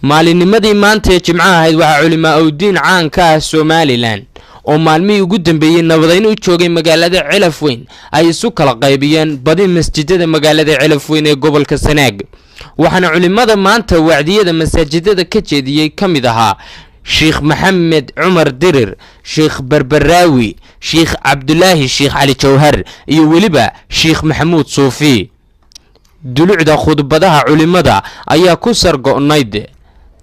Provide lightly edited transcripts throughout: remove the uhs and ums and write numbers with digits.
maalinimadii maanta jimcaha ahayd waxa culimaa udiin caan ka ah Somaliland oo maalmihii ugu dambeeyay nabadayn u joogay magaalada Celafweyn ay isu kala qaybiyeen badi masjidada magaalada Celafweyn ee gobolka Sanaag waxaana culimada maanta wacdiyada masaajidada ka jeediyay kamid ahaa Sheikh Maxamed Umar Dirir, Sheikh Barbarawi, Sheikh Abdullahi Sheikh Ali Jawhar iyo waliba Sheikh Maxamuud Suufi. dulucda khudbadaha culimada ayaa ku sargo'nayd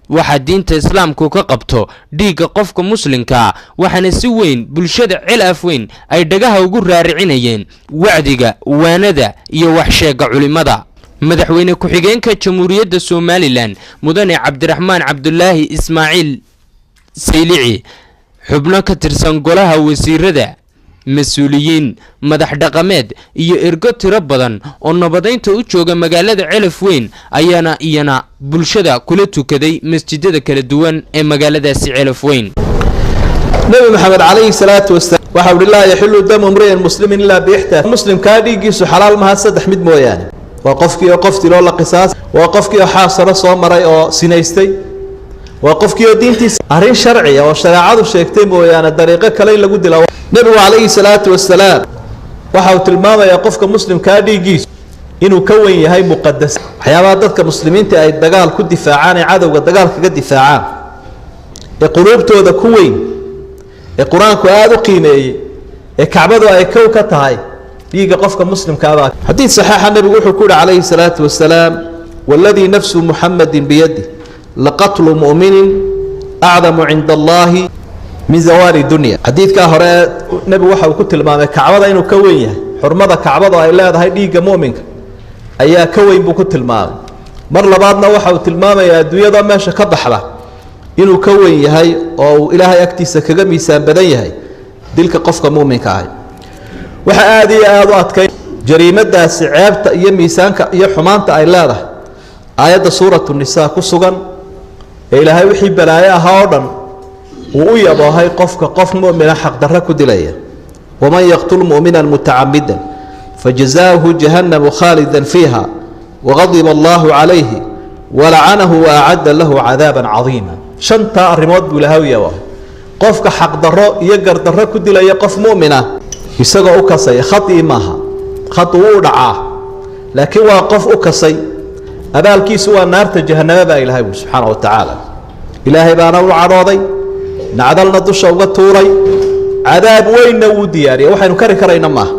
waxa diinta islaamku ka qabto dhiiga qofka muslimka waxana si weyn bulshada Celafweyn ay dhagaha ugu raaricinayeen wacdiga waanada iyo wax sheega culimada. madaxweyne ku-xigeenka Jamhuuriyadda Somaliland mudane Cabdiraxmaan Cabdullaahi Ismaaciil Saylici xubno ka tirsan golaha wasiirada mas'uuliyiin madax dhaqameed iyo ergo tiro badan oo nabadaynta u jooga magaalada Celafweyn ayaana iyana bulshada kula tukaday masjidada kala duwan ee magaaladaasi Celafweyn. nabi maxamed alayhi salaatu wasalaam waxa uu ilaa yahilu damu umri'in muslimin illa bi ihta muslim ka dhigiisu xalaal ma saddex mid mooyaan waa qofkii oo qof tiro la qisaas waa qofkii oo xaasara soo maray oo sinaystay waa qofkii oo diintiisa arin sharci oo shariicadu sheegtay mooyaan dariiqo kale lagu dilo nabi alayhi salaatu wasalaam waxa uu tilmaamayaa qofka muslimka dhigiisu inuu ka weyn yahay muqaddas waxyaabaha dadka muslimiinta ay dagaal ku difaacaan ee cadawga dagaal kaga difaacaan ee quluubtooda ku weyn ee quraanku aad u qiimeeyay ee kacbadu ay kow ka tahay dhiiga qofka muslimka ah hadii saxiixa nabigu wuxuu ku yiri alayhi salaatu wasalaam walladhi nafsu muhammadin biyadi laqatlu mu'minin a'zamu 'inda allahi min zawali dunya hadidka hore nabigu waxa uu ku tilmaamay kacbada inuu ka weyn yahay xurmada kacbada ay leedahay dhiiga mu'minka ayaa ka weyn buu ku tilmaamay mar labaadna waxa uu tilmaamayaa adduunyada meesha ka baxda inuu ka weyn yahay oo ilaahay agtiisa kaga miisaan badan yahay dilka qofka mu'minka ah waxa aad iyo aad u adkay jariimadaas ceebta iyo miisaanka iyo xumaanta ay leedahay aayada suuratu nisaa ku sugan ilaahay wixii balaayo ah oo dhan uu yabahay qofka qof mu'min xaq darro ku dilaya waman yaqtul mu'minan muta'ammidan fajazaahu jahannam khalidan fiha وغضب الله عليه ولعنه وأعد له عذابا عظيما شنطة الرماد بلهوية قفك حق ضراء يقر ضراء كدل يقف مؤمنة يسقى أكسي خطي معها خطو ودعاه لكن وقف أكسي أبا الكيس هو النار جهنم با إلهي سبحانه وتعالى إلهي بانا العراضي نعدلنا دشا وطوري عذاب وين ودياري وحي نكرر كرينا معه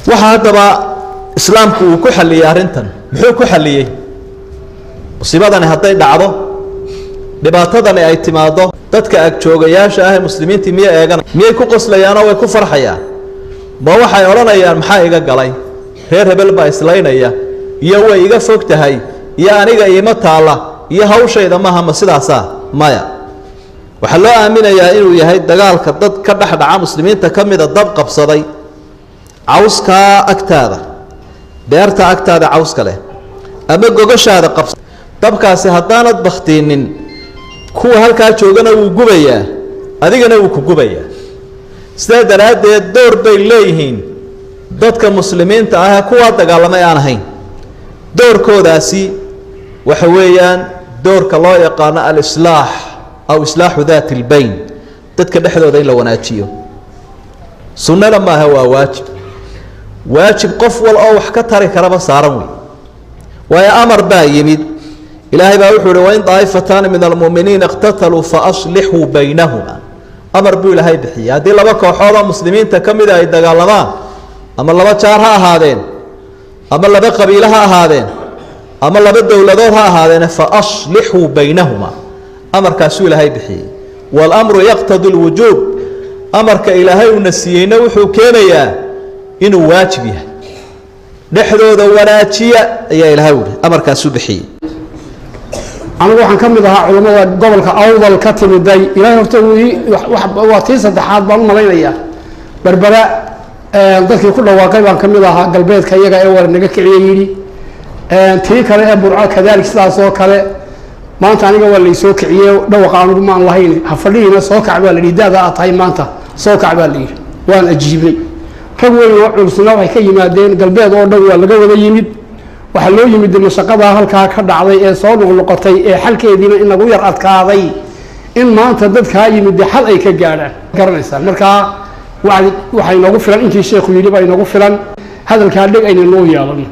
وهذا islaamku uu ku xaliyay arintan muxuu ku xaliyay musiibadani haday dhacdo dhibaatadani ay timaado dadka ag joogayaasha ah muslimiinta miya eegan miyay ku qoslayaan oo way ku farxayaan ma waxay oranayaan maxaa iga galay reer hebel baa islaynaya iyo way iga fog tahay iyo aniga iima taala iyo hawshayda ma sidaasa maya waxa loo aaminayaa inuu yahay dagaalka dad ka dhaxdhaca muslimiinta kamida dab qabsaday cawska agtaada beerta agtaada cawska leh ama gogashaada qabs dabkaasi hadaanad baqtinin kuwa halka joogana uu gubayaa adigana uu ku gubayaa sida daraadeed door bay leeyihiin dadka muslimiinta ah kuwa dagaalamay aan ahayn doorkoodaasi waxa weeyaan doorka loo yaqaan al-islaah aw islaahu dhaat al-bayn dadka dhexdooda in la wanaajiyo sunnada ma aha waa waajib واجب قفول أو حكتر كرب صارمي ويا أمر بايمد إلهي بقول وين طائفتان من المؤمنين اقتتلوا فأصلحوا بينهما أمر بقول هاي بحية هذه لبكة وحوضة مسلمين تكمل إذا قال ما أما لبكة شارها هذين أما لبكة قبيلها هذين أما لبكة دولتها هذين فأصلحوا بينهما أمر كسول هاي بحية والأمر يقتضي الوجوب أمر كإلهي ونسينا وحكينا inuu waajib yahay dhexdooda wanaajiya ayaa ilaahay amarkaas u bixiyay anigu waxaan kamid ahaa culimada gobolka awdal ka timiday ilaahay horta waa tii saddexaad baan u malaynayaa barbara dadkii ku dhawaaqay baan kamid ahaa galbeedka iyaga ee war naga kiciyay yiri tii kale ee burco kadalik sidaas oo kale maanta aniga waa la soo kiciyay dhawaqa anigu ma aan lahayn hafadhiina soo kacbaa la dhidaada aatay maanta soo kacbaa la yiri waan ajiibay rag weyn oo culsna waxay ka yimaadeen galbeed oo dhan waa laga wada yimid waxaa loo yimid mashaqadaa halkaa ka dhacday ee soo noqnoqotay ee xalkeediina inagu yar adkaaday in maanta dadkaa yimid xal ay ka gaadhaan garanaysaan markaa waxay noogu filan intii sheekhu yidhi baa inoogu filan hadalkaa dheg ayna noo yeelano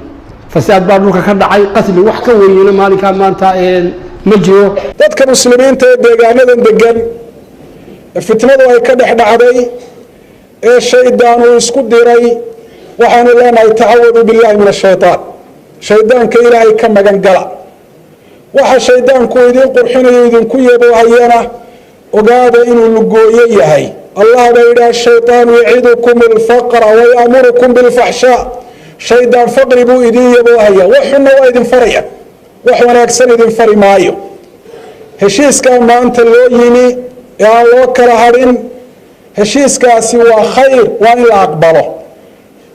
fasaad baa dhulka ka dhacay qatli wax ka weynina maalinkaa maanta ma jiro dadka muslimiinta ee deegaanadan degan fitnadu ay ka dhex dhacday ee shaydaan uu isku diray waxaanu leenahay tacawadu billahi min ashaytaan shaydaanka ilaahay ka magan gala waxa shaydaanku idiin qurxinayo idinku yeeboohayana ogaada inuu lugooyo yahay allah baa yidhaha shaytaanu yacidukum alfaqra wayamurukum bilfaxshaa shaydaan faqri buu idiin yaboohaya wax xunna waa idin faraya wax wanaagsan idin fari maayo heshiiskaa maanta loo yimi ee aan loo kala hadhin heshiiskaasi waa khayr waa in la aqbalo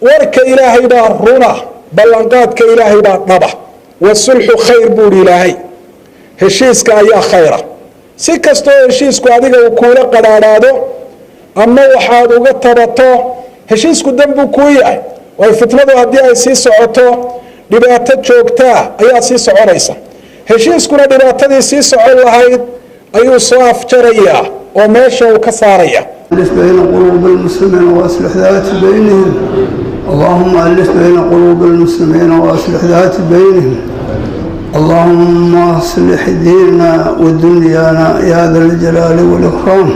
warka ilaahay baa runa ballanqaadka ilaahay baa dhaba wasulxu khayr buuhi ilaahay heshiiska ayaa khayra si kastoo heshiisku adiga uu kuula qadhaadhaado ama waxaad uga tabato heshiisku danbuu kuu yahay waayo fitnadu haddii ay sii socoto dhibaato joogtaa ayaa sii soconaysa heshiiskuna dhibaatadii sii socon lahayd ayuu soo afjarayaa oo meesha uu ka saaraya ألف بين قلوب المسلمين وأصلح ذات بينهم اللهم ألف بين قلوب المسلمين وأصلح ذات بينهم اللهم أصلح ديننا ودنيانا يا ذا الجلال والإكرام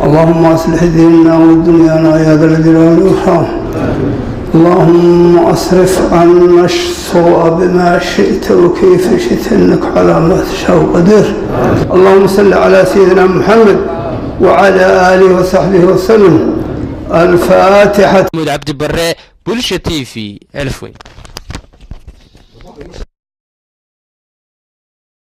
اللهم أصلح ديننا ودنيانا يا ذا الجلال والإكرام اللهم أصرف عنا السوء بما شئت وكيف شئت إنك على ما تشاء قدير اللهم صل على سيدنا محمد وعلى آله وصحبه وسلم الفاتحة محمود عبد البراء بولشة تي في 1000